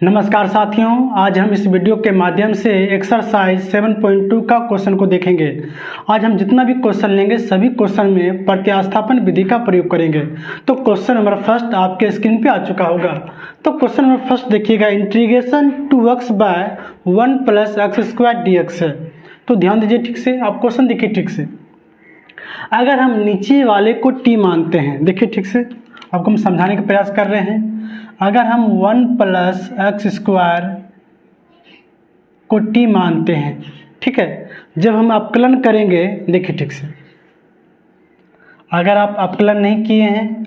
नमस्कार साथियों, आज हम इस वीडियो के माध्यम से एक्सरसाइज 7.2 का क्वेश्चन को देखेंगे। आज हम जितना भी क्वेश्चन लेंगे सभी क्वेश्चन में प्रतिस्थापन विधि का प्रयोग करेंगे। तो क्वेश्चन नंबर फर्स्ट आपके स्क्रीन पे आ चुका होगा। तो क्वेश्चन नंबर फर्स्ट देखिएगा, integration 2x by 1 plus x square dx है। तो ध्यान दीजिए ठीक से, आप क्वेश्चन देखिए ठीक से। अगर हम नीचे वाले को t मानते हैं, देखिए ठीक से, आपको हम समझाने का प्रयास कर रहे हैं। अगर हम 1 प्लस एक्स स्क्वायर को t मानते हैं, ठीक है, जब हम अपकलन करेंगे, देखिए ठीक से, अगर आप अपकलन नहीं किए हैं,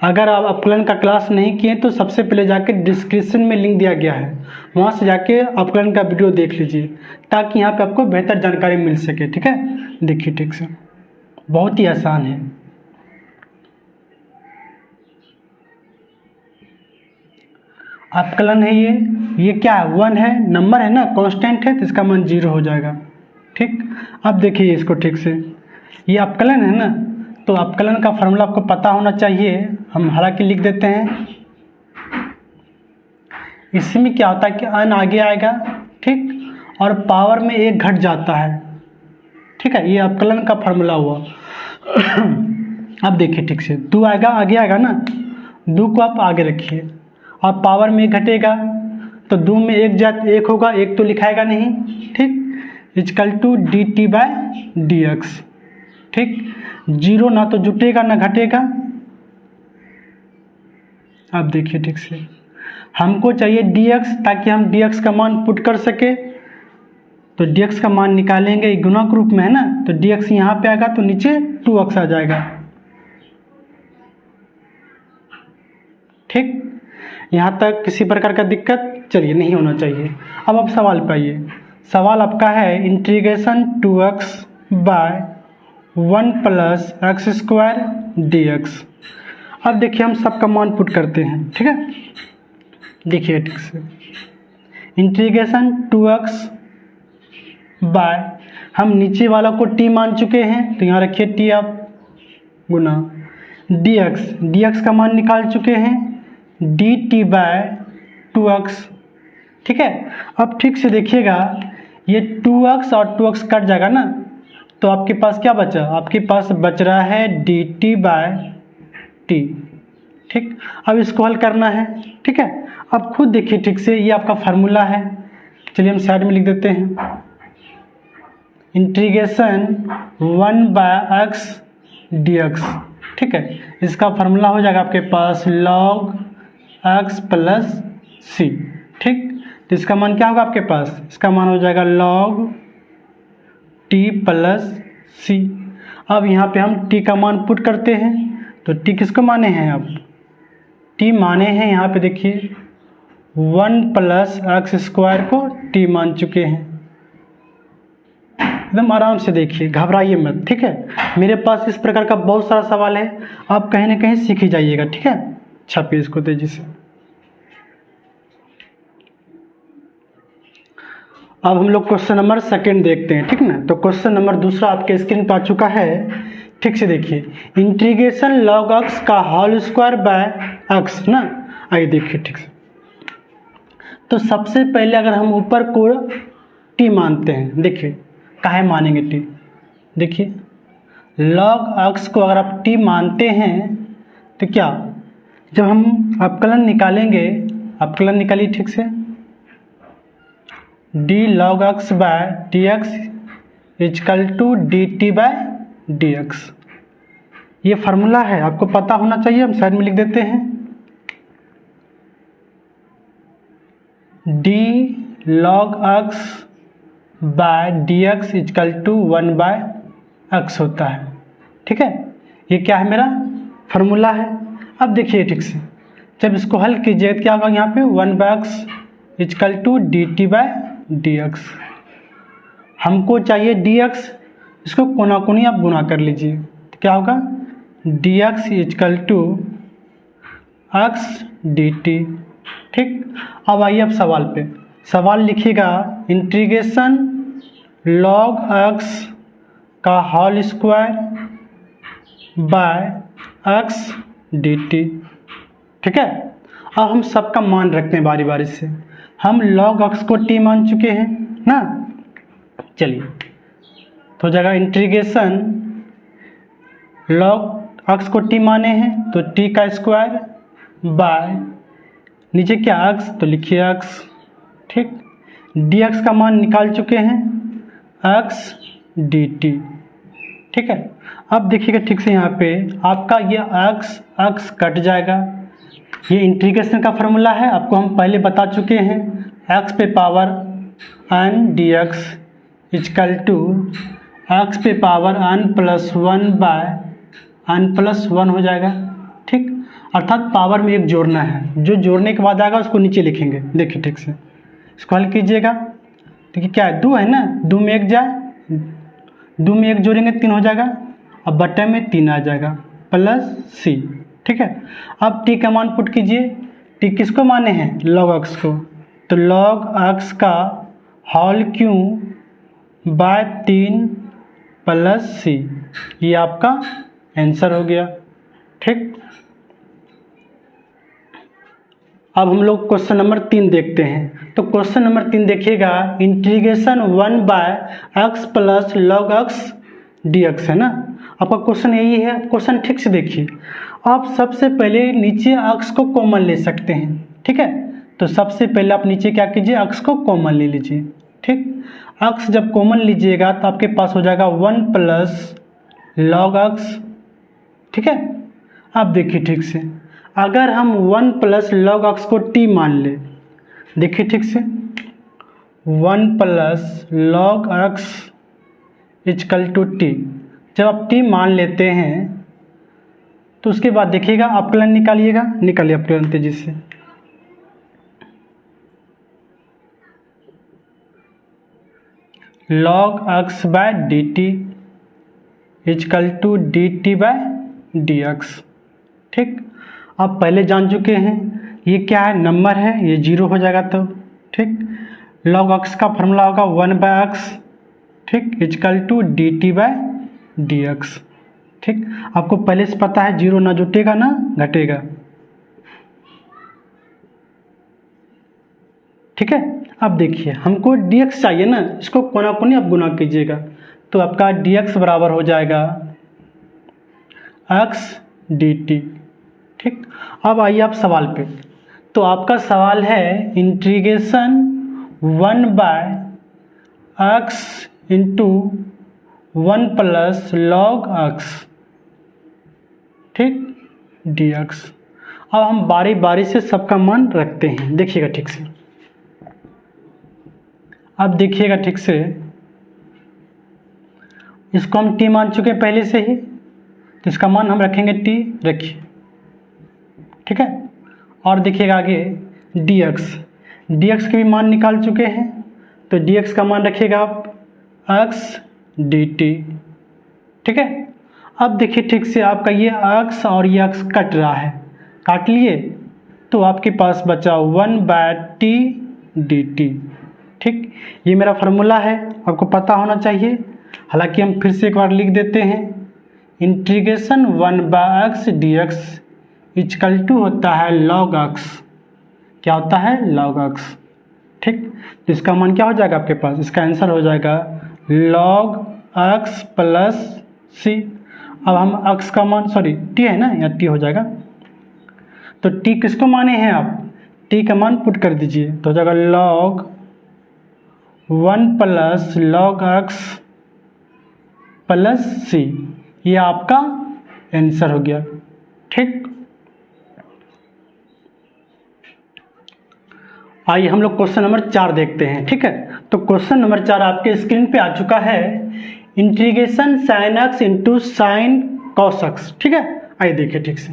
अगर आप अपकलन का क्लास नहीं किए तो सबसे पहले जाके डिस्क्रिप्शन में लिंक दिया गया है, वहाँ से जाके अपकलन का वीडियो देख लीजिए ताकि यहाँ पे आपको बेहतर जानकारी मिल सके। ठीक है, देखिए ठीक से, बहुत ही आसान है। अपकलन है, ये क्या है, 1 है, नंबर है ना, कांस्टेंट है, तो इसका मान 0 हो जाएगा। ठीक, अब देखिए इसको ठीक से, ये अपकलन है ना, तो अपकलन का फॉर्मूला आपको पता होना चाहिए। हम हालांकि लिख देते हैं। इसमें क्या होता है कि n आगे आएगा, ठीक, और पावर में 1 घट जाता है। ठीक है, ये अपकलन का फॉर्मूला हुआ। अब देखिए ठीक से, 2 आएगा, आगे आएगा ना, 2 को आप आगे रखिए और पावर में 1 घटेगा, तो 2 में 1 होगा, 1 तो लिखाएगा नहीं। ठीक, equal to dt by dx। ठीक, 0 ना तो जुटेगा ना घटेगा। अब देखिए ठीक से, हमको चाहिए dx ताकि हम dx का मान पुट कर सके। तो dx का मान निकालेंगे, गुणक रूप में है ना, तो dx यहाँ पे आएगा तो नीचे 2x आ जाएगा। ठीक, यहाँ तक किसी प्रकार का दिक्कत चलिए नहीं होना चाहिए। अब आप सवाल पे आइए। सवाल आपका है integration 2x by 1 plus x square dx। अब देखिए हम सबका मान पुट करते हैं। ठीक है, देखिए ठीक से, इंटीग्रेशन 2x बाय, हम नीचे वाला को t मान चुके हैं तो यहाँ रखिए t आप, गुना dx का मान निकाल चुके हैं dt बाय 2x। ठीक है, अब ठीक से देखिएगा, ये 2x और 2x कट जाएगा ना, तो आपके पास क्या बचा, आपके पास बच रहा है dt बाय t। ठीक, अब इसको हल करना है। ठीक है, अब खुद देखिए ठीक से, ये आपका फार्मूला है। चलिए हम साइड में लिख देते हैं, इंटीग्रेशन 1 बाय एक्स dx। ठीक है, इसका फार्मूला हो जाएगा आपके पास log x प्लस सी। ठीक, तो इसका मान क्या होगा आपके पास, इसका मान हो जाएगा log t प्लस सी। अब यहाँ पे हम t का मान पुट करते हैं, तो t किसको माने हैं, अब t माने हैं यहाँ पे देखिए 1 प्लस एक्स स्क्वायर को t मान चुके हैं। एकदम आराम से देखिए, घबराइए मत। ठीक है, मेरे पास इस प्रकार का बहुत सारा सवाल है, आप कहीं ना कहीं सीख ही जाइएगा। ठीक है, छापिए इसको तेजी से। अब हम लोग क्वेश्चन नंबर सेकंड देखते हैं। ठीक ना, तो क्वेश्चन नंबर दूसरा आपके स्क्रीन पर आ चुका है। ठीक से देखिए, इंटीग्रेशन log x का होल स्क्वायर बाय x ना, आइए देखिए ठीक से। तो सबसे पहले अगर हम ऊपर को t मानते हैं, देखिए काहे मानेंगे t, देखिए log x को अगर आप t मानते हैं तो क्या, जब हम अपकलन निकालेंगे, अपकलन निकालिए ठीक से, d log x by dx equal to dt by dx। ये फार्मूला है, आपको पता होना चाहिए। हम साइड में लिख देते हैं, d log x by dx equal to 1 by x होता है। ठीक है, ये क्या है, मेरा फार्मूला है। अब देखिए ठीक से, जब इसको हल कीजिए तो क्या होगा, यहाँ पे 1 by x equal to dt by dx। हमको चाहिए dx, इसको कोना कोनी आप गुना कर लीजिए, तो क्या होगा dx equal to x dt। ठीक, अब आइए अब सवाल पे। सवाल लिखिएगा, इंटीग्रेशन log x का whole square by x dt। ठीक है, अब हम सबका मान रखते हैं बारी बारी से। हम log x को t मान चुके हैं ना। चलिए तो जगह इंटीग्रेशन log x को t माने हैं तो t का स्क्वायर बाय नीचे क्या x तो लिखिए x, ठीक। dx का मान निकाल चुके हैं x dt, ठीक है। अब देखिएगा ठीक से यहाँ पे आपका ये x कट जाएगा। ये इंटीग्रेशन का फॉर्मूला है, आपको हम पहले बता चुके हैं। x पे power n dx equal to x पे power n plus 1 by n plus 1 हो जाएगा, ठीक। अर्थात पावर में एक जोड़ना है, जो जोड़ने के बाद आएगा उसको नीचे लिखेंगे। देखिए ठीक से इसको हल कीजिएगा। देखिए क्या है, 2 है ना, 2 में 1 जाए, 2 में 1 जोड़ेंगे 3 हो जाएगा, अब बट्टे में 3 आ जाएगा प्लस c, ठीक है। अब t का मान पुट कीजिए। t किसको माने हैं, log x को, तो log x का whole cube by 3 plus c, ये आपका आंसर हो गया, ठीक। अब हम लोग क्वेश्चन नंबर 3 देखते हैं। तो क्वेश्चन नंबर 3 देखिएगा, integration 1 by x plus log x dx है ना। आपका क्वेश्चन यही है। क्वेश्चन ठीक से देखिए। आप सबसे पहले नीचे x को कॉमन ले सकते हैं, ठीक है। तो सबसे पहले आप नीचे क्या कीजिए, x को कॉमन ले लीजिए, ठीक। x जब कॉमन लीजिएगा तो आपके पास हो जाएगा 1 प्लस लॉग एक्स, ठीक है। अब देखिए ठीक से, अगर हम 1 प्लस लॉग एक्स को t मान ले, देखिए ठीक से 1 plus log x is equal to t, जब आप t मान लेते हैं तो उसके बाद देखिएगा अपकलन निकालिएगा। निकालिए अपकलन तेजी से। log x by D T is equal to D T by D x, ठीक। आप पहले जान चुके हैं ये क्या है, नंबर है, ये 0 हो जाएगा तो, ठीक। log x का फॉर्मूला होगा 1 बाय एक्स, ठीक, equal to D T by D x, ठीक। आपको पहले से पता है 0 ना जुटेगा ना घटेगा, ठीक है। अब देखिए हमको dx चाहिए ना, इसको कोना कोनी आप गुना कीजिएगा तो आपका dx बराबर हो जाएगा x dt, ठीक। अब आइए आप सवाल पे। तो आपका सवाल है integration 1 by x into 1 plus log x, ठीक, dx। अब हम बारी बारी से सबका मान रखते हैं। देखिएगा ठीक से, अब देखिएगा ठीक से, इसको हम t मान चुके हैं पहले से ही, तो इसका मान हम रखेंगे t, रखिए, ठीक है। और देखिएगा आगे dx के भी मान निकाल चुके हैं, तो dx का मान रखिएगा आप x dt, ठीक है। अब देखिए ठीक से आपका ये x और ये x कट रहा है, काट लिए तो आपके पास बचा 1 बाय t dt, ठीक। ये मेरा फार्मूला है, आपको पता होना चाहिए। हालांकि हम फिर से एक बार लिख देते हैं, integration 1 by x dx equal to होता है log x, क्या होता है log x, ठीक। तो इसका मान क्या हो जाएगा आपके पास, इसका आंसर हो जाएगा log x प्लस c। अब हम x का मान, सॉरी t है ना, यहाँ t हो जाएगा, तो t किसको माने हैं आप, t का मान पुट कर दीजिए तो हो जाएगा log 1 plus log x plus c, ये आपका आंसर हो गया, ठीक। आइए हम लोग क्वेश्चन नंबर 4 देखते हैं, ठीक है। तो क्वेश्चन नंबर 4 आपके स्क्रीन पे आ चुका है, integration sine x into sine cos x, ठीक है। आइए देखिए ठीक से,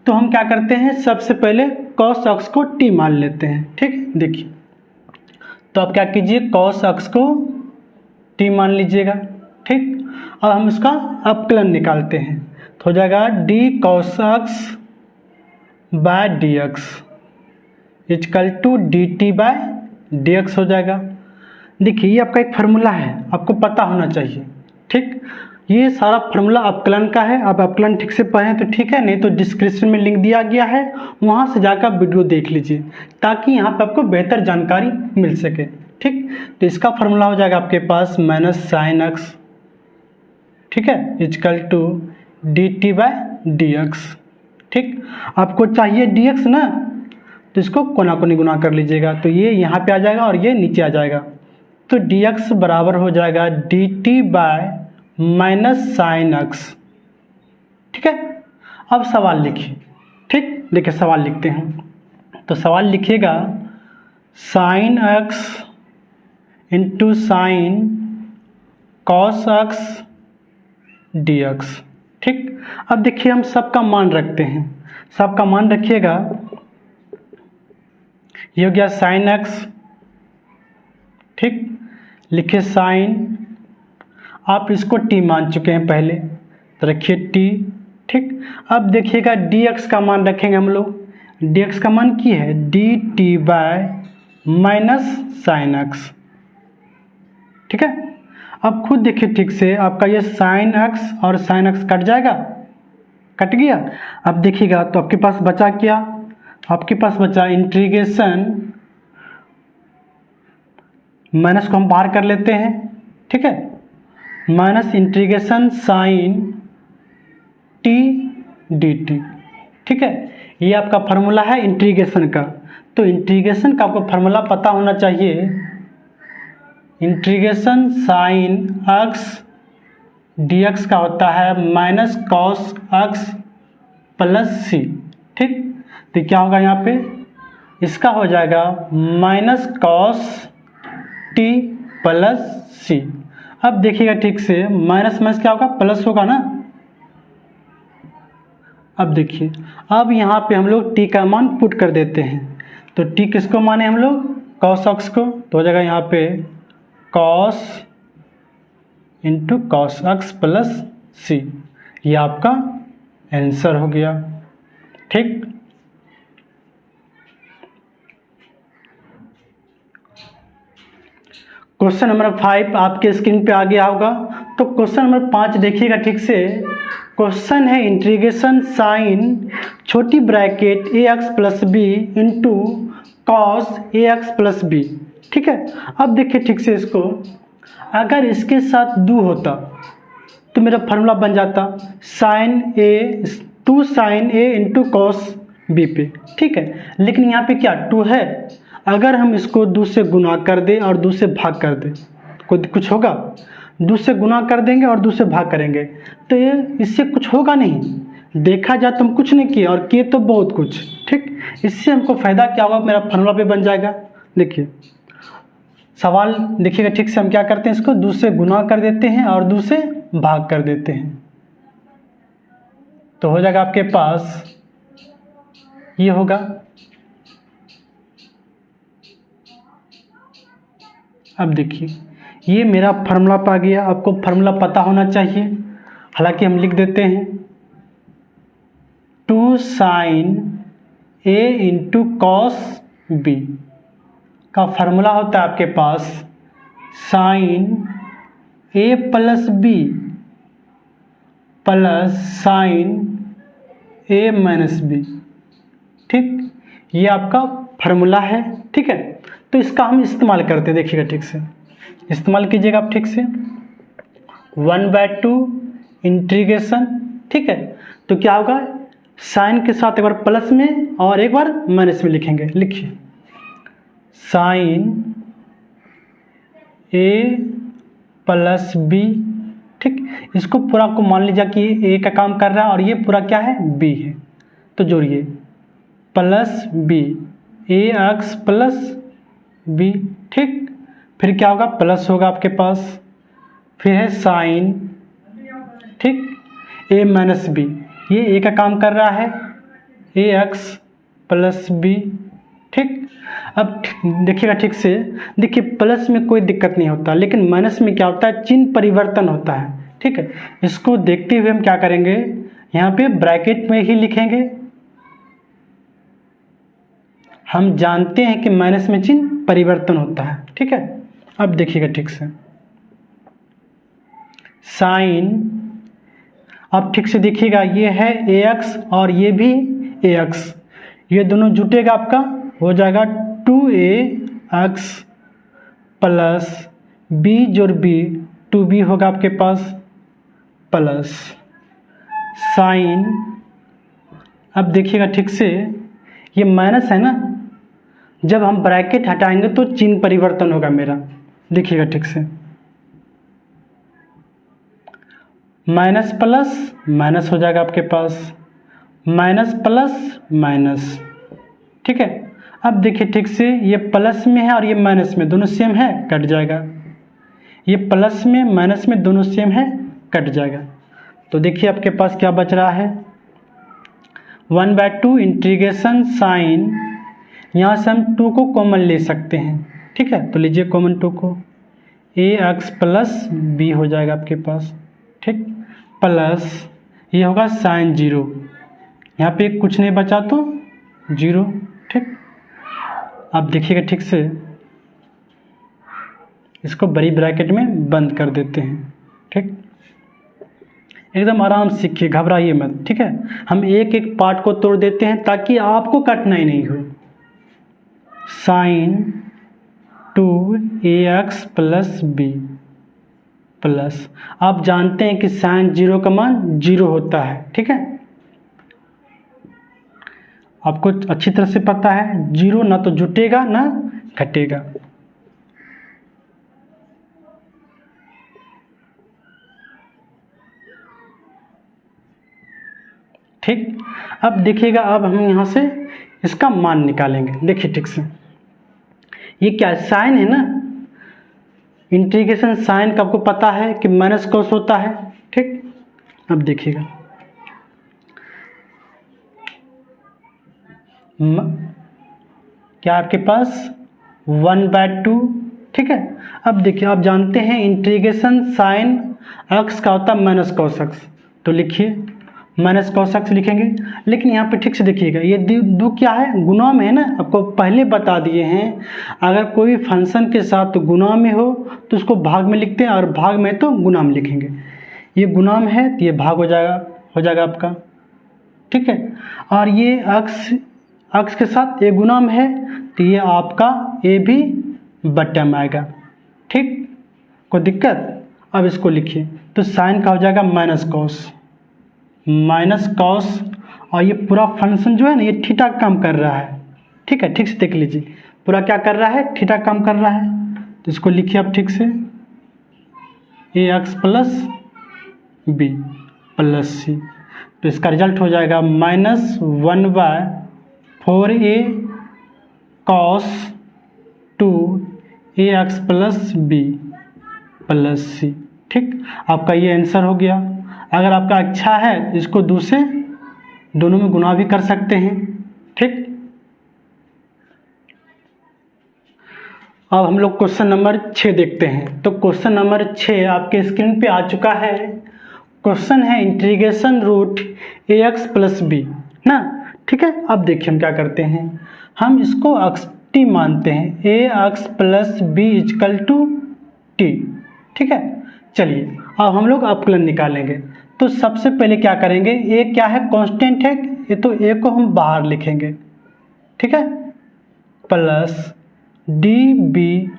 तो हम क्या करते हैं, सबसे पहले कॉस x को t मान लेते हैं, ठीक। देखिए तो आप क्या कीजिए, कॉस x को t मान लीजिएगा, ठीक। अब हम इसका अपकलन निकालते हैं तो हो जाएगा d cos x by D x is equal to D T by D x हो जाएगा। देखिए ये आपका एक फार्मूला है, आपको पता होना चाहिए, ठीक। ये सारा फार्मूला अपकलन का है। आप अपकलन ठीक से पढ़ें तो ठीक है, नहीं तो डिस्क्रिप्शन में लिंक दिया गया है, वहाँ से जाकर आप वीडियो देख लीजिए ताकि यहाँ पे आपको बेहतर जानकारी मिल सके। ठीक, तो इसका फार्मूला हो जाएगा आपके पास माइनस साइन एक्स, ठीक है, equal to D t by d x. ठीक, आपको चाहिए डी एक्स ना, तो इसको कोना कोनी गुना कर लीजिएगा, तो ये यहाँ पे आ जाएगा और ये नीचे आ जाएगा। तो डी एक्स बराबर हो जाएगा D T bye minus sign x. ठीक है, अब सवाल लिखिए। ठीक, देखिए सवाल लिखते हैं, तो सवाल लिखिएगा sine x into sine cos x d x. ठीक, अब देखिए हम सबका मान रखते हैं, सबका मान रखिएगा। ये हो गया साइन एक्स, ठीक, लिखिए साइन, आप इसको टी मान चुके हैं पहले, तो रखिए टी। ठीक, अब देखिएगा डी एक्स का मान रखेंगे हम लोग, डी एक्स का मान की है D T bye minus sign x. ठीक है, अब खुद देखिए ठीक से, आपका ये साइन एक्स और साइन एक्स कट जाएगा, कट गया। अब देखिएगा तो आपके पास बचा क्या, आपके पास बचा इंटीग्रेशन, माइनस को हम बाहर कर लेते हैं। ठीक है, minus integration sine t d t. ठीक है, ये आपका फार्मूला है इंटीग्रेशन का। तो इंटीग्रेशन का आपको फार्मूला पता होना चाहिए, integration sine x d x का होता है माइनस कॉस एक्स प्लस सी। ठीक, तो क्या होगा यहाँ पे, इसका हो जाएगा माइनस कॉस टी प्लस सी। अब देखिएगा ठीक से, माइनस माइनस क्या होगा, प्लस होगा ना। अब देखिए, अब यहाँ पे हम लोग टी का मान पुट कर देते हैं, तो टी किसको माने हम लोग, कॉस एक्स को, तो हो जाएगा यहाँ पे cos into cos x plus c. ये आपका आंसर हो गया। ठीक, क्वेश्चन नंबर 5 आपके स्क्रीन पे आ गया होगा। तो क्वेश्चन नंबर 5 देखिएगा ठीक से, क्वेश्चन है इंटीग्रेशन साइन छोटी bracket a x plus b into cos a x plus b. ठीक है, अब देखिए ठीक से इसको, अगर इसके साथ दो होता तो मेरा फार्मूला बन जाता sine a, two sine a into cos b पे। ठीक है, लेकिन यहाँ पे क्या टू है, अगर हम इसको दो से गुना कर दें और दो से भाग कर दें, कोई कुछ होगा, दो से गुना कर देंगे और दो से भाग करेंगे तो ये इससे कुछ होगा नहीं। देखा जाए तो हम कुछ नहीं किए और किए तो बहुत कुछ। ठीक, इससे हमको फ़ायदा क्या होगा, मेरा फार्मूला पे बन जाएगा। देखिए सवाल देखिएगा ठीक से, हम क्या करते हैं, इसको दो से गुना कर देते हैं और दो से भाग कर देते हैं, तो हो जाएगा आपके पास ये होगा। अब देखिए ये मेरा फार्मूला पा गया, आपको फार्मूला पता होना चाहिए, हालांकि हम लिख देते हैं two sine a into cos b का फार्मूला होता है आपके पास sine a plus b plus sine a minus b. ठीक, ये आपका फार्मूला है। ठीक है, तो इसका हम इस्तेमाल करते हैं, देखिएगा ठीक से, इस्तेमाल कीजिएगा आप ठीक से, 1/2 इंटीग्रेशन। ठीक है, तो क्या होगा, साइन के साथ एक बार प्लस में और एक बार माइनस में लिखेंगे। लिखिए साइन ए प्लस बी। ठीक, इसको पूरा को मान लीजिए कि ए का काम कर रहा है और ये पूरा क्या है, बी है, तो जोड़िए प्लस बी, ए एक्स प्लस बी। ठीक, फिर क्या होगा, प्लस होगा आपके पास, फिर है साइन, ठीक, ए माइनस बी, ये ए का काम कर रहा है, ए एक्स प्लस बी। ठीक, अब देखिएगा ठीक से, देखिए प्लस में कोई दिक्कत नहीं होता, लेकिन माइनस में क्या होता है, चिन्ह परिवर्तन होता है। ठीक है, इसको देखते हुए हम क्या करेंगे, यहाँ पे ब्रैकेट में ही लिखेंगे। हम जानते हैं कि माइनस में चिन्ह परिवर्तन होता है। ठीक है, अब देखिएगा ठीक से, साइन, अब ठीक से देखिएगा, ये है ax और ये भी ax, ये दोनों जुटेगा आपका हो जाएगा 2ax प्लस b जोड़ b, 2b होगा आपके पास प्लस साइन। अब देखिएगा ठीक से, ये माइनस है ना, जब हम ब्रैकेट हटाएंगे तो चिन्ह परिवर्तन होगा मेरा, देखिएगा ठीक से, माइनस प्लस माइनस हो जाएगा आपके पास, माइनस प्लस माइनस, ठीक है। अब देखिए ठीक से, ये प्लस में है और ये माइनस में, दोनों सेम है, कट जाएगा, ये प्लस में माइनस में दोनों सेम है, कट जाएगा। तो देखिए आपके पास क्या बच रहा है, 1/2 इंटीग्रेशन साइन, यहाँ से हम 2 को कॉमन ले सकते हैं, ठीक है। तो लीजिए कॉमन 2 को, ax प्लस b हो जाएगा आपके पास, ठीक, प्लस ये होगा साइन 0, यहाँ पे कुछ नहीं बचा तो 0, ठीक। अब देखिएगा ठीक से, इसको बड़ी ब्रैकेट में बंद कर देते हैं, ठीक। एकदम आराम से सीखिए, घबराइए मत, ठीक है। हम एक एक पार्ट को तोड़ देते हैं ताकि आपको कठिनाई नहीं हो। Sign 2ax plus b plus, आप जानते हैं कि साइन 0 का मान 0 होता है, ठीक है, आपको अच्छी तरह से पता है, 0 ना तो जुटेगा ना घटेगा। ठीक, अब देखिएगा, अब हम यहाँ से इसका मान निकालेंगे। देखिए ठीक से, ये क्या है, साइन है ना, इंटीग्रेशन साइन का आपको पता है कि माइनस कॉस होता है, ठीक। अब देखिएगा, क्या आपके पास 1/2, ठीक है। अब देखिए, आप जानते हैं इंटीग्रेशन साइन एक्स का होता है माइनस कॉस एक्स, तो लिखिए माइनस कॉस एक्स लिखेंगे। लेकिन यहाँ पे ठीक से देखिएगा, ये दो क्या है, गुणा में है ना, आपको पहले बता दिए हैं, अगर कोई फंक्शन के साथ गुणा में हो तो उसको भाग में लिखते हैं, और भाग में तो गुणा में लिखेंगे। ये गुणा में है तो ये भाग हो जाएगा आपका, ठीक है। और ये एक्स के साथ ये गुणा में है तो ये आपका ए भी बट्टा में आएगा, ठीक, कोई दिक्कत। अब इसको लिखिए, तो साइन का हो जाएगा माइनस कॉस, और ये पूरा फंक्शन जो है ना, ये थीटा काम कर रहा है, ठीक है। ठीक से देख लीजिए, पूरा क्या कर रहा है, थीटा काम कर रहा है। तो इसको लिखिए आप ठीक से, ax plus b plus c, तो इसका रिजल्ट हो जाएगा -1/4a cos 2ax plus b plus c, ठीक। आपका ये आंसर हो गया। अगर आपका अच्छा है तो इसको दूसरे दोनों में गुणा भी कर सकते हैं, ठीक। अब हम लोग क्वेश्चन नंबर 6 देखते हैं। तो क्वेश्चन नंबर 6 आपके स्क्रीन पे आ चुका है। क्वेश्चन है integration root ax plus b ना, ठीक है। अब देखिए हम क्या करते हैं, हम इसको xt मानते हैं, ax plus b equal to t, ठीक है। चलिए अब हम लोग अपकलन निकालेंगे। तो सबसे पहले क्या करेंगे, a क्या है, कांस्टेंट है, ये तो a को हम बाहर लिखेंगे, ठीक है, plus db/dx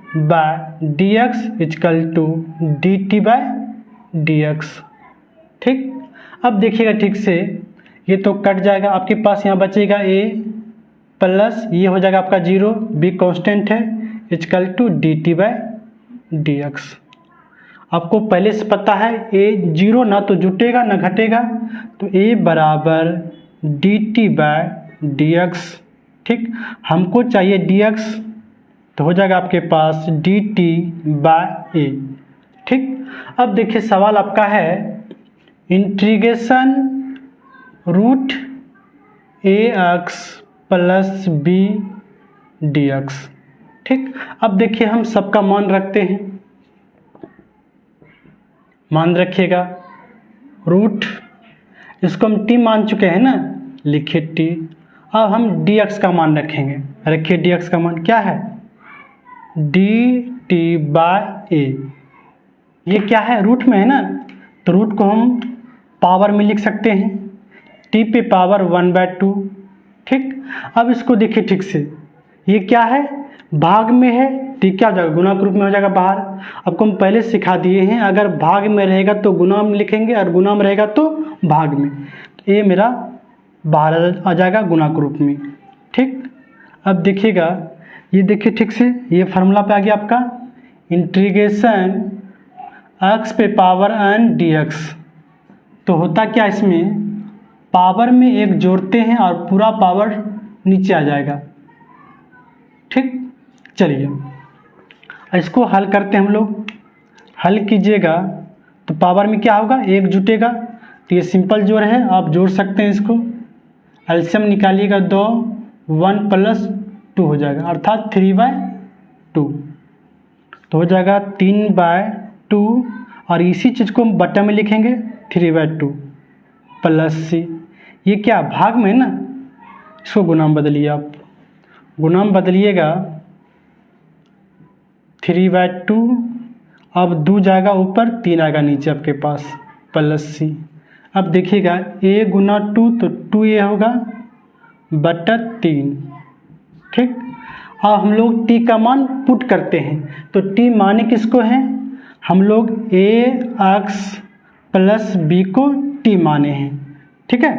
equal to dt/dx, ठीक। अब देखिएगा ठीक से, ये तो कट जाएगा, आपके पास यहाँ बचेगा a प्लस ये हो जाएगा आपका 0, b कांस्टेंट है, इक्वल टू dt/dx। आपको पहले से पता है a 0 ना तो जुटेगा ना घटेगा, तो a बराबर dt/dx, ठीक। हमको चाहिए dx, तो हो जाएगा आपके पास dt/a, ठीक। अब देखिए सवाल आपका है integration root ax plus b dx, ठीक। अब देखिए हम सबका मान रखते हैं, मान रखिएगा रूट, इसको हम t मान चुके हैं ना, लिखिए t। अब हम dx का मान रखेंगे, रखिए dx का मान क्या है, dt/a, ये क्या है, रूट में है ना, तो रूट को हम पावर में लिख सकते हैं, टी पे पावर 1/2। ठीक, अब इसको देखिए ठीक से, ये क्या है, भाग में है, टी क्या हो जाएगा, गुना के रूप में हो जाएगा बाहर। आपको हम पहले सिखा दिए हैं, अगर भाग में रहेगा तो गुना में लिखेंगे और गुना में रहेगा तो भाग में। तो ये मेरा बाहर आ जाएगा गुना के रूप में। ठीक, अब देखिएगा, ये देखिए ठीक से, ये फार्मूला पे आ गया आपका इंटीग्रेशन x पे पावर n dx। तो होता क्या इसमें, पावर में एक जोड़ते हैं और पूरा पावर नीचे आ जाएगा। ठीक, चलिए इसको हल करते हैं हम लोग। हल कीजिएगा तो पावर में क्या होगा, एक जुटेगा, तो ये सिंपल जोड़ है, आप जोड़ सकते हैं इसको। एलसीएम निकालिएगा 2, 1 + 2 हो जाएगा, अर्थात 3/2। तो हो जाएगा 3/2, और इसी चीज़ को हम बटा में लिखेंगे 3/2 + c। ये क्या भाग में है ना, इसको गुना में बदलिए आप, गुना में बदलिएगा 3/2, अब 2 जाएगा ऊपर, 3 आएगा नीचे आपके पास, +c। अब देखिएगा a गुना 2 तो 2a होगा बटा 3। ठीक, अब हम लोग t का मान पुट करते हैं, तो t माने किसको हैं, हम लोग ax + b को t माने हैं। ठीक है,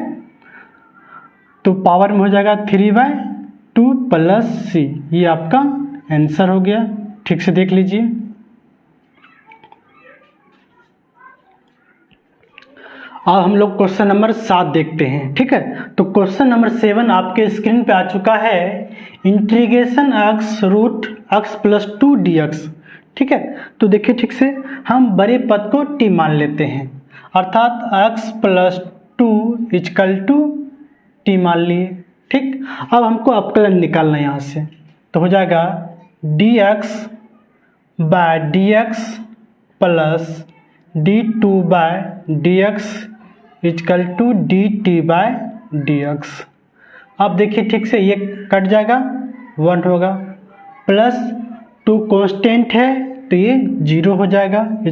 तो पावर में हो जाएगा 3/2 + c। ये आपका आंसर हो गया। ठीक से देख लीजिए। अब हम लोग क्वेश्चन नंबर 7 देखते हैं। ठीक है, तो क्वेश्चन नंबर 7 आपके स्क्रीन पे आ चुका है, integration x root x + 2 dx। ठीक है, तो देखिए ठीक से, हम बड़े पद को t मान लेते हैं, अर्थात x + 2 = t मान लिए। ठीक, अब हमको अवकलन निकालना है यहाँ से, तो हो जाएगा dx/dx + d2/dx = dt/dx। अब देखिए ठीक से, ये कट जाएगा, 1 होगा, +2 कांस्टेंट है तो ये 0 हो जाएगा, =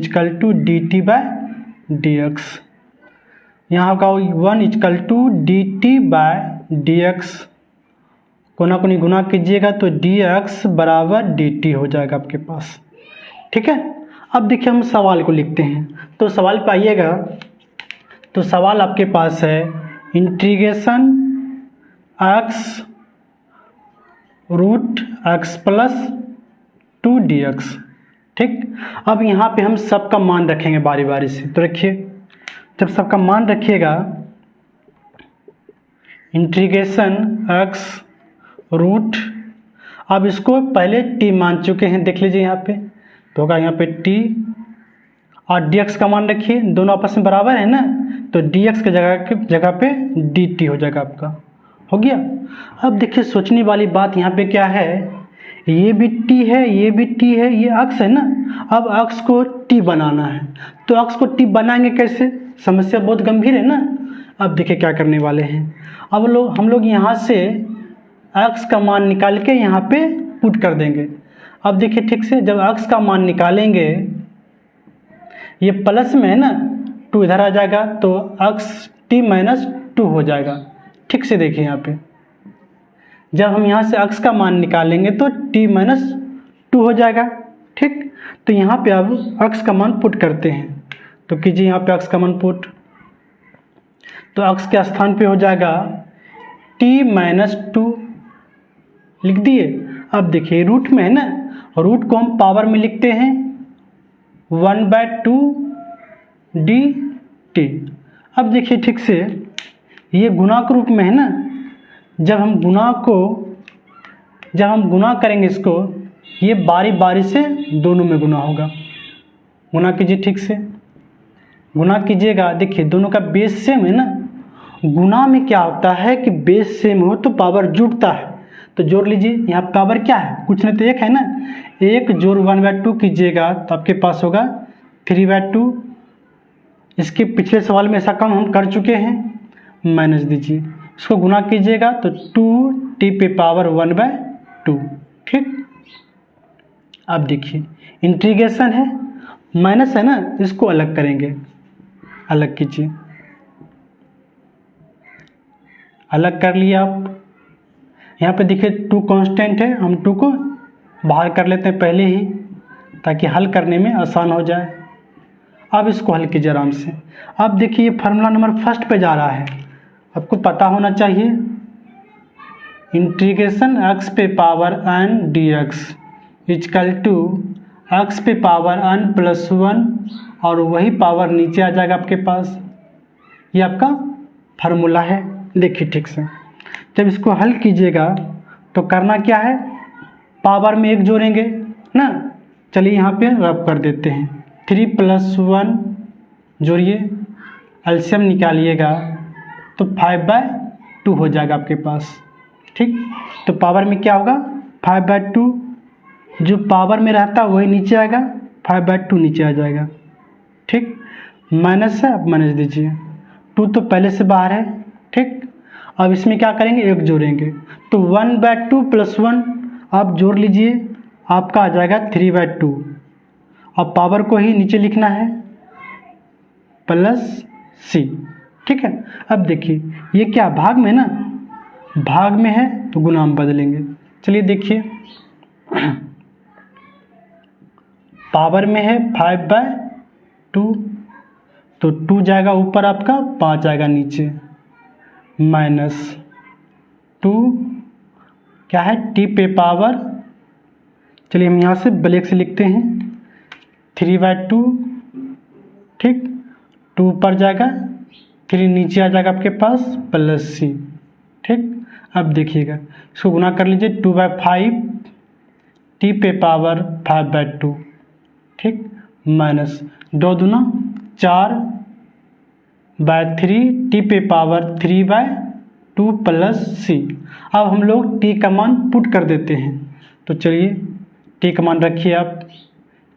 dt/dx। यहाँ होगा 1 = dt/dx, कोना कोनी गुना कीजिएगा तो dx = dt हो जाएगा आपके पास। ठीक है, अब देखिए हम सवाल को लिखते हैं, तो सवाल पे आइएगा, तो सवाल आपके पास है integration x root x + 2 dx। ठीक, अब यहाँ पे हम सबका मान रखेंगे बारी बारी से। तो रखिए, जब सबका मान रखिएगा, इंटीग्रेशन x रूट, अब इसको पहले t मान चुके हैं, देख लीजिए यहाँ पे, तो होगा यहाँ पे t, और dx का मान रखिए, दोनों आपस में बराबर है ना, तो dx के जगह पे dt हो जाएगा आपका, हो गया। अब देखिए सोचने वाली बात यहाँ पे क्या है, ये भी t है, ये भी t है, ये अक्ष है ना, अब अक्ष को t बनाना है, तो अक्ष को t बनाएंगे कैसे, समस्या बहुत गंभीर है ना। अब देखिए क्या करने वाले हैं, अब हम लोग यहाँ से x का मान निकाल के यहाँ पे पुट कर देंगे। अब देखिए ठीक से, जब x का मान निकालेंगे, ये प्लस में है ना, 2 इधर आ जाएगा, तो x t - 2 हो जाएगा। ठीक से देखिए यहाँ पे, जब हम यहाँ से x का मान निकालेंगे तो t - 2 हो जाएगा। ठीक, तो यहाँ पे अब x का मान पुट करते हैं, तो कीजिए यहाँ पे x का मान पुट, तो x के स्थान पे हो जाएगा t - 2 लिख दिए। अब देखिए रूट में है ना, रूट को हम पावर में लिखते हैं 1/2 dt। अब देखिए ठीक से, ये गुना के रूप में है ना, जब हम गुना करेंगे इसको, ये बारी बारी से दोनों में गुना होगा। गुना कीजिए ठीक से, गुना कीजिएगा, देखिए दोनों का बेस सेम है ना। गुना में क्या होता है कि बेस सेम हो तो पावर जुड़ता है, तो जोड़ लीजिए, यहाँ पावर क्या है, कुछ नहीं तो 1 है ना, 1 जोड़ 1/2 कीजिएगा तो आपके पास होगा 3/2। इसके पिछले सवाल में ऐसा काम हम कर चुके हैं, माइनस दीजिए, इसको गुना कीजिएगा तो 2t पे पावर 1/2। ठीक, अब देखिए इंटीग्रेशन है, माइनस है ना, इसको अलग करेंगे, अलग कीजिए। अलग कर लिया आप। यहाँ पे देखिए 2 कांस्टेंट है, हम 2 को बाहर कर लेते हैं पहले ही, ताकि हल करने में आसान हो जाए। अब इसको हल कीजिए आराम से। अब देखिए फार्मूला नंबर फर्स्ट पे जा रहा है, आपको पता होना चाहिए। इंटीग्रेशन x पे power n dx equal to x पे पावर n प्लस 1, और वही पावर नीचे आ जाएगा आपके पास। ये आपका फार्मूला है। देखिए ठीक से, जब इसको हल कीजिएगा तो करना क्या है, पावर में 1 जोड़ेंगे ना। चलिए यहाँ पे रब कर देते हैं। 3 + 1 जोड़िए, एलसीएम निकालिएगा तो 5/2 हो जाएगा आपके पास। ठीक, तो पावर में क्या होगा, 5/2। जो पावर में रहता है वही नीचे आएगा, 5/2 नीचे आ जाएगा। ठीक, माइनस है, अब माइनस दीजिए। 2 तो पहले से बाहर है। ठीक, अब इसमें क्या करेंगे, 1 जोड़ेंगे तो 1/2 + 1 आप जोड़ लीजिए, आपका आ जाएगा 3/2। अब पावर को ही नीचे लिखना है, प्लस c। ठीक है, अब देखिए ये क्या भाग में ना, भाग में है तो गुना में बदलेंगे। चलिए देखिए, पावर में है 5/2 तो 2 जाएगा ऊपर आपका, 5 आएगा नीचे, माइनस 2 क्या है, t पे पावर, चलिए हम यहाँ से ब्लैक से लिखते हैं, 3/2। ठीक, 2 ऊपर जाएगा, 3 नीचे आ जाएगा आपके पास, प्लस c। ठीक, अब देखिएगा इसको गुना कर लीजिए, 2/5 t पे पावर 5/2। ठीक, माइनस 2 दूना 4/3 t पे पावर 3/2 प्लस c। अब हम लोग t का मान पुट कर देते हैं, तो चलिए t का मान रखिए आप।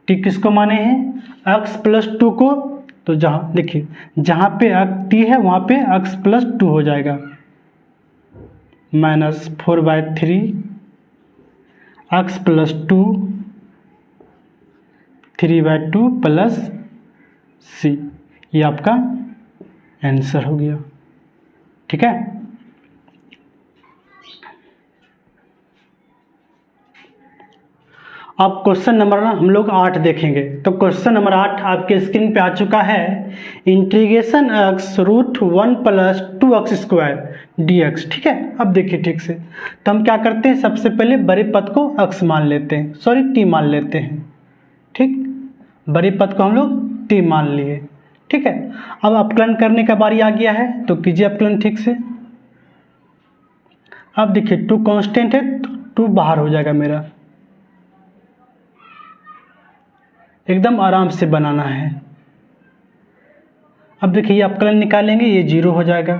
t किसको माने हैं, x + 2 को, तो जहाँ देखिए जहाँ पे t है वहाँ पे x + 2 हो जाएगा, माइनस 4/3 x + 2 3/2 प्लस c। ये आपका आंसर हो गया। ठीक है, अब क्वेश्चन नंबर हम लोग 8 देखेंगे। तो क्वेश्चन नंबर 8 आपके स्क्रीन पे आ चुका है। Integration x √1 + 2x² dx। ठीक है, अब देखिए ठीक से, तो हम क्या करते हैं, सबसे पहले बड़े पद को x मान लेते हैं, सॉरी t मान लेते हैं। ठीक, बड़े पद को हम लोग t मान लिए। ठीक है, अब अपकलन करने का बारी आ गया है, तो कीजिए अपकलन ठीक से। अब देखिए 2 कांस्टेंट है तो 2 बाहर हो जाएगा मेरा, एकदम आराम से बनाना है। अब देखिए ये अपकलन निकालेंगे, ये 0 हो जाएगा।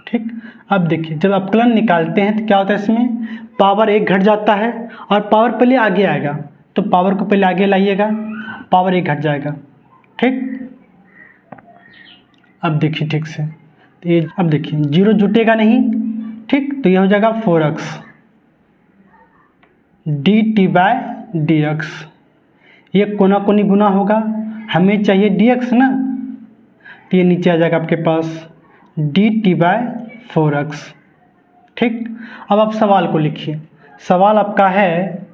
ठीक, अब देखिए जब अपकलन निकालते हैं तो क्या होता है, इसमें पावर 1 घट जाता है और पावर पहले आगे आएगा, तो पावर को पहले आगे लाइएगा, पावर 1 घट जाएगा। ठीक, अब देखिए ठीक से, तो ये अब देखिए 0 जुटेगा नहीं। ठीक, तो ये हो जाएगा 4x dt/dx। ये कोना कोनी गुना होगा, हमें चाहिए dx ना, तो ये नीचे आ जाएगा आपके पास dt/4x। ठीक, अब आप सवाल को लिखिए। सवाल आपका है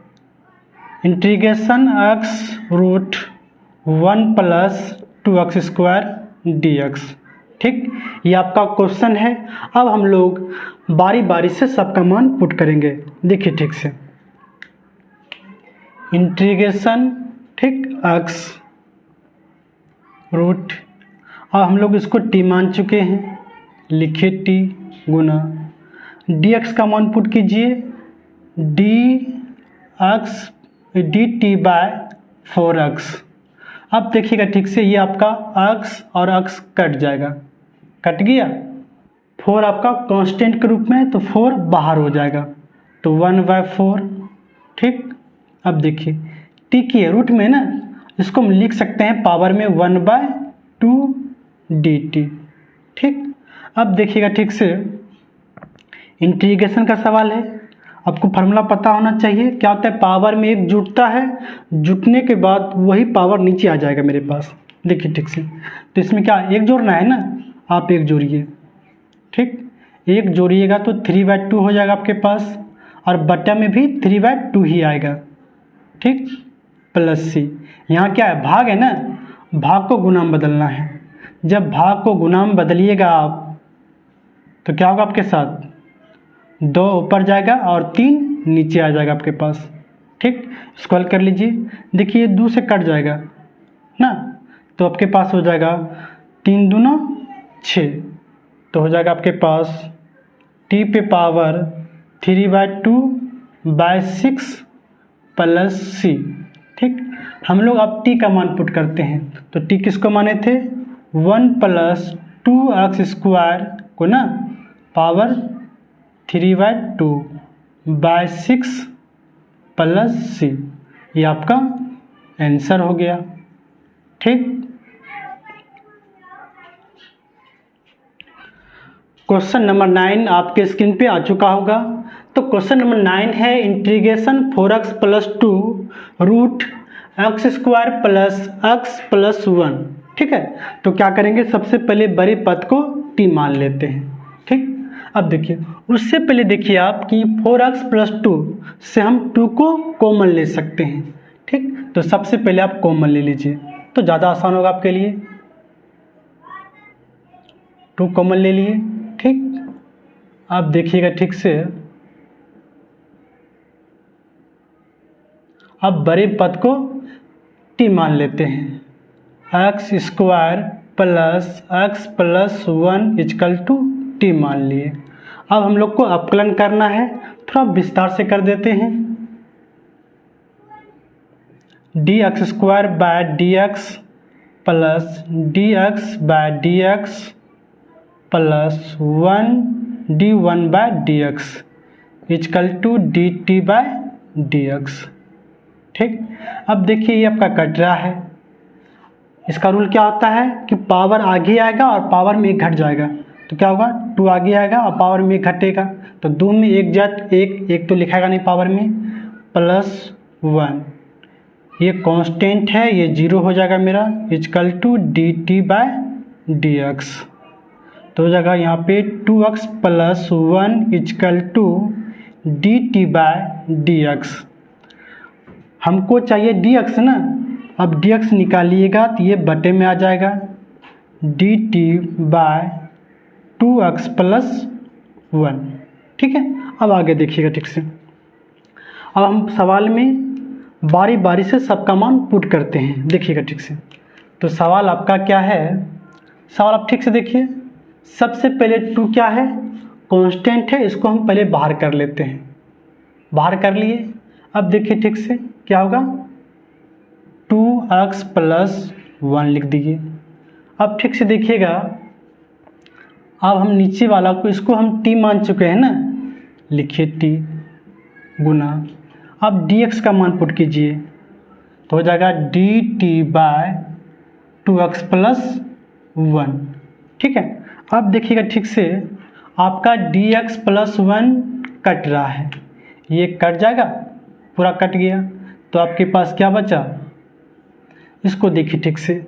इंटीग्रेशन x √1 + 2x² dx। ठीक, ये आपका क्वेश्चन है। अब हम लोग बारी बारी से सबका मान पुट करेंगे। देखिए ठीक से, इंटीग्रेशन, ठीक, x रूट, अब हम लोग इसको t मान चुके हैं, लिखिए t गुना dx का मान पुट कीजिए, dt/4x। अब देखिएगा ठीक से, ये आपका x और x कट जाएगा, कट गया। 4 आपका कांस्टेंट के रूप में है तो 4 बाहर हो जाएगा, तो 1/4। ठीक, अब देखिए t की रूट में ना, इसको हम लिख सकते हैं पावर में 1/2 dt। ठीक, अब देखिएगा ठीक से, इंटीग्रेशन का सवाल है, आपको फार्मूला पता होना चाहिए। क्या होता है, पावर में 1 जुटता है, जुटने के बाद वही पावर नीचे आ जाएगा मेरे पास। देखिए ठीक से, तो इसमें क्या एक जोड़ना है ना, आप एक जोड़िए, ठीक, एक जोड़िएगा तो 3/2 हो जाएगा आपके पास, और बट्टा में भी 3/2 ही आएगा, ठीक, प्लस सी। यहाँ क्या है, भाग है ना, भाग को गुना में बदलना है। जब भाग को गुना में बदलिएगा आप तो क्या होगा आपके साथ, 2 ऊपर जाएगा और 3 नीचे आ जाएगा आपके पास, ठीक। इसको हल कर लीजिए, देखिए 2 से कट जाएगा ना, तो आपके पास हो जाएगा 3 दूना 6, तो हो जाएगा आपके पास t पे पावर 3/2/6 प्लस सी, ठीक। हम लोग अब t का मान पुट करते हैं, तो t किसको माने थे, 1 + 2x² को ना पावर 3/2/6 प्लस सी, ये आपका आंसर हो गया, ठीक। क्वेश्चन नंबर 9 आपके स्क्रीन पे आ चुका होगा। तो क्वेश्चन नंबर 9 है इंटीग्रेशन 4x + 2 √x² + x + 1, ठीक है। तो क्या करेंगे, सबसे पहले बड़े पद को t मान लेते हैं, ठीक। अब देखिए, उससे पहले देखिए आप कि 4x + 2 से हम 2 को कॉमन ले सकते हैं, ठीक। तो सबसे पहले आप कॉमन ले लीजिए, तो ज़्यादा आसान होगा आपके लिए। 2 कॉमन ले लिए, ठीक। अब देखिएगा ठीक से, अब बड़े पद को t मान लेते हैं, x² + x + 1 = t मान लिए। अब हम लोग को अपकलन करना है, थोड़ा विस्तार से कर देते हैं। dx² + dx/dx + 1d1/dx = dt/dx, ठीक। अब देखिए ये आपका कट रहा है, इसका रूल क्या होता है कि पावर आगे आएगा और पावर में 1 घट जाएगा, तो क्या होगा, 2 आगे आएगा और पावर में 1 घटेगा, तो 2 में 1 जात 1 तो लिखाएगा नहीं पावर में, + 1, ये कांस्टेंट है, ये 0 हो जाएगा मेरा, = dt/dx। तो हो जाएगा यहाँ पे 2x + 1 = dt/dx। हमको चाहिए dx ना, अब dx निकालिएगा तो ये बटे में आ जाएगा, dt/2x + 1, ठीक है। अब आगे देखिएगा ठीक से, अब हम सवाल में बारी बारी से सबका मान पुट करते हैं, देखिएगा ठीक से। तो सवाल आपका क्या है, सवाल आप ठीक से देखिए। सबसे पहले 2 क्या है, कांस्टेंट है, इसको हम पहले बाहर कर लेते हैं, बाहर कर लिए। अब देखिए ठीक से क्या होगा, 2x + 1 लिख दीजिए। अब ठीक से देखिएगा, अब हम नीचे वाला को, इसको हम t मान चुके हैं ना, लिखिए t गुना, अब dx का मान पुट कीजिए, तो हो जाएगा dt/2x + 1, ठीक है। अब देखिएगा ठीक से, आपका dx + 1 कट रहा है, ये कट जाएगा, पूरा कट गया, तो आपके पास क्या बचा, इसको देखिए ठीक से,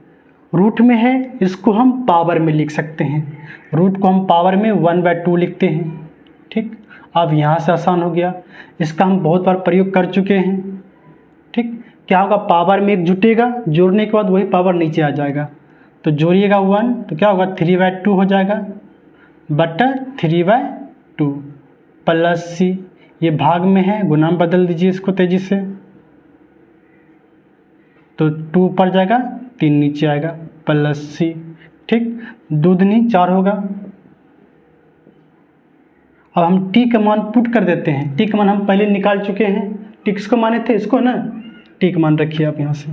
रूट में है, इसको हम पावर में लिख सकते हैं, रूट को हम पावर में 1/2 लिखते हैं, ठीक। अब यहाँ से आसान हो गया, इसका हम बहुत बार प्रयोग कर चुके हैं, ठीक। क्या होगा, पावर में 1 जुटेगा, जोड़ने के बाद वही पावर नीचे आ जाएगा, तो जोड़िएगा 1 तो क्या होगा, 3/2 हो जाएगा, बटा 3/2 प्लस सी, ये भाग में है, गुना में बदल दीजिए इसको तेजी से, तो 2 ऊपर जाएगा 3 नीचे आएगा, प्लस सी, ठीक। 2 दूनी 4 होगा। अब हम t का मान पुट कर देते हैं, t का मान हम पहले निकाल चुके हैं, t किसको माने थे, इसको ना, t का मान रखिए आप यहाँ से,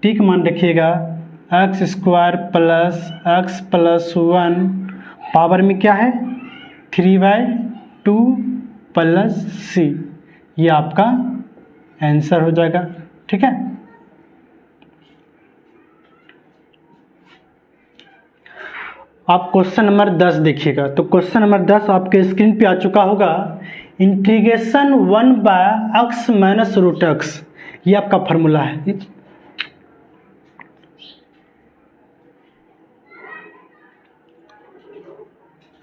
t का मान रखिएगा x² + x + 1 पावर में क्या है, 3/2 प्लस सी, ये आपका आंसर हो जाएगा, ठीक है। आप क्वेश्चन नंबर 10 देखिएगा, तो क्वेश्चन नंबर 10 आपके स्क्रीन पे आ चुका होगा। इंटीग्रेशन 1/x - √x, ये आपका फॉर्मूला है।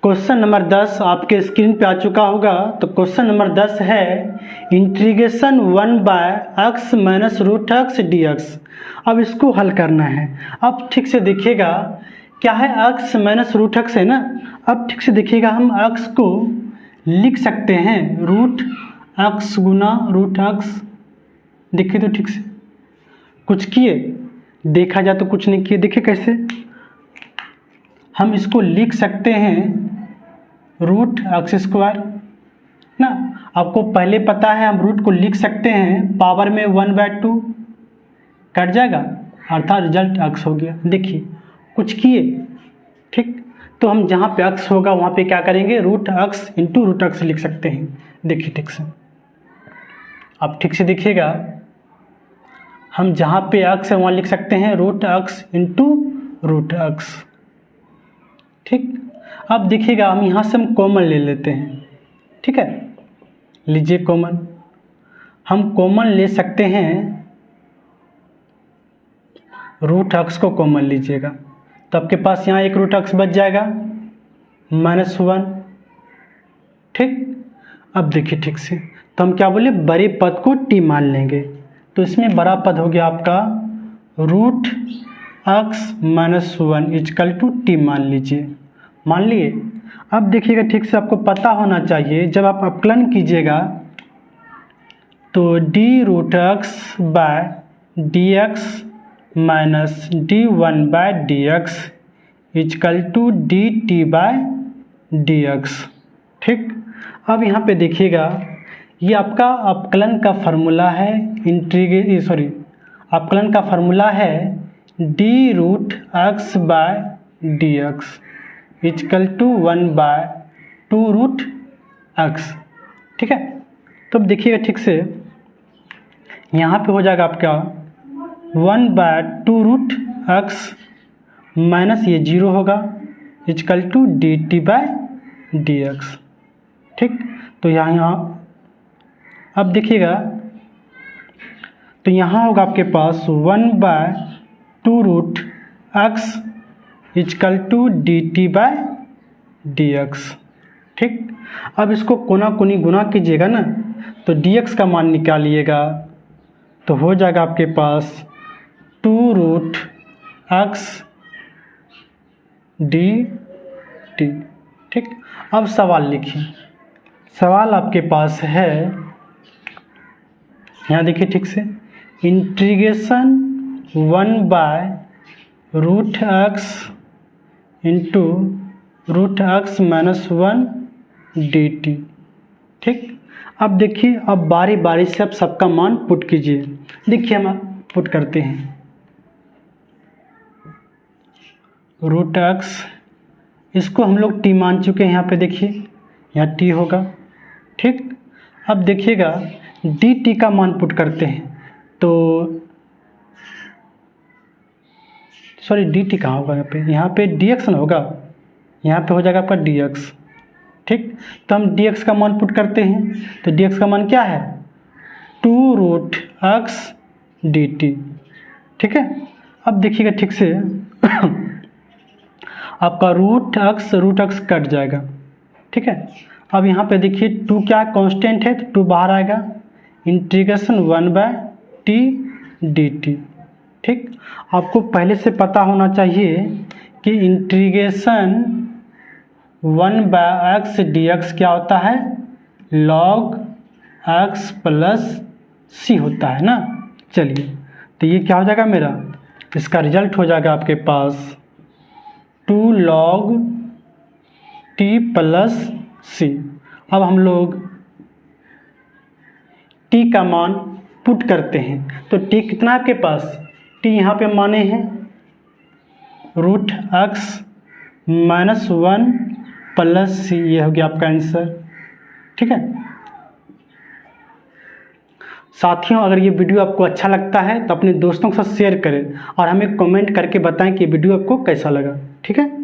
क्वेश्चन नंबर 10 आपके स्क्रीन पे आ चुका होगा। तो क्वेश्चन नंबर 10 है integration 1/x minus root x d x. अब इसको हल करना है। अब ठीक से देखिएगा, क्या है x माइनस रूट एक्स है ना। अब ठीक से देखिएगा, हम x को लिख सकते हैं रूट एक्स गुना रूट एक्स। देखिए तो ठीक से, कुछ किए, देखा जाए तो कुछ नहीं किए। देखिए कैसे हम इसको लिख सकते हैं रूट एक्स स्क्वायर ना। आपको पहले पता है हम रूट को लिख सकते हैं पावर में 1/2, कट जाएगा अर्थात रिजल्ट एक्स हो गया। देखिए कुछ किए, ठीक। तो हम जहाँ पे एक्स होगा वहाँ पे क्या करेंगे, root x into root x लिख सकते हैं। देखिए ठीक से, आप ठीक से देखिएगा, हम जहाँ पे एक्स है वहाँ लिख सकते हैं root x into root x, ठीक। अब देखिएगा, हम यहाँ से हम कॉमन ले लेते हैं, ठीक है। लीजिए कॉमन, हम कॉमन ले सकते हैं, रूट एक्स को कॉमन लीजिएगा तो आपके पास यहाँ एक रूट एक्स बच जाएगा -1, ठीक। अब देखिए ठीक से, तो हम क्या बोले, बड़े पद को टी मान लेंगे। तो इसमें बड़ा पद हो गया आपका root x -1 equal to t मान लीजिए, मान लिए। अब देखिएगा ठीक से, आपको पता होना चाहिए जब आप अपकलन कीजिएगा तो d root x by D x minus d1/dx equal to dt by dx, ठीक। अब यहाँ पे देखिएगा, ये आपका अपकलन का फार्मूला है, अपकलन का फार्मूला है d root x by D x is equal to 1/2 root x, ठीक है। तो अब देखिएगा ठीक से, यहाँ पे हो जाएगा आपका 1/2 रूट एक्स माइनस ये 0 होगा इजकल टू dt/dx, ठीक। तो यहाँ अब देखिएगा, तो यहाँ होगा आपके पास 1/2 root x is equal to dt/dx, ठीक। अब इसको कोना कोनी गुना कीजिएगा ना, तो dx का मान निकालिएगा तो हो जाएगा आपके पास 2 रूट एक्स dt, ठीक। अब सवाल लिखिए, सवाल आपके पास है, यहाँ देखिए ठीक से, integration root x into root x -1 dt, ठीक। अब देखिए, अब बारी बारी से आप सबका मान पुट कीजिए। देखिए हम पुट करते हैं, रूट एक्स, इसको हम लोग टी मान चुके हैं, यहाँ पे देखिए यहाँ टी होगा, ठीक। अब देखिएगा डी टी का मान पुट करते हैं, तो सॉरी डी टी कहाँ होगा, यहाँ पे डी एक्स ना होगा, यहाँ पे हो जाएगा आपका डी एक्स, ठीक। तो हम डी एक्स का मान पुट करते हैं, तो डी एक्स का मान क्या है, 2 रूट एक्स डी टी, ठीक है। अब देखिएगा ठीक से आपका रूट एक्स कट जाएगा, ठीक है। अब यहाँ पे देखिए 2 क्या कांस्टेंट है, तो 2 बाहर आएगा, इंटीग्रेशन 1/t dt, ठीक। आपको पहले से पता होना चाहिए कि इंटीग्रेशन 1/x dx क्या होता है, log x प्लस c होता है ना। चलिए, तो ये क्या हो जाएगा मेरा, इसका रिजल्ट हो जाएगा आपके पास 2 log t प्लस c। अब हम लोग t का मान पुट करते हैं, तो t कितना है आपके पास, t यहाँ पे माने हैं रूट एक्स -1 प्लस c, ये हो गया आपका आंसर, ठीक है। साथियों, अगर ये वीडियो आपको अच्छा लगता है तो अपने दोस्तों के साथ शेयर करें और हमें कमेंट करके बताएं कि वीडियो आपको कैसा लगा, ठीक है।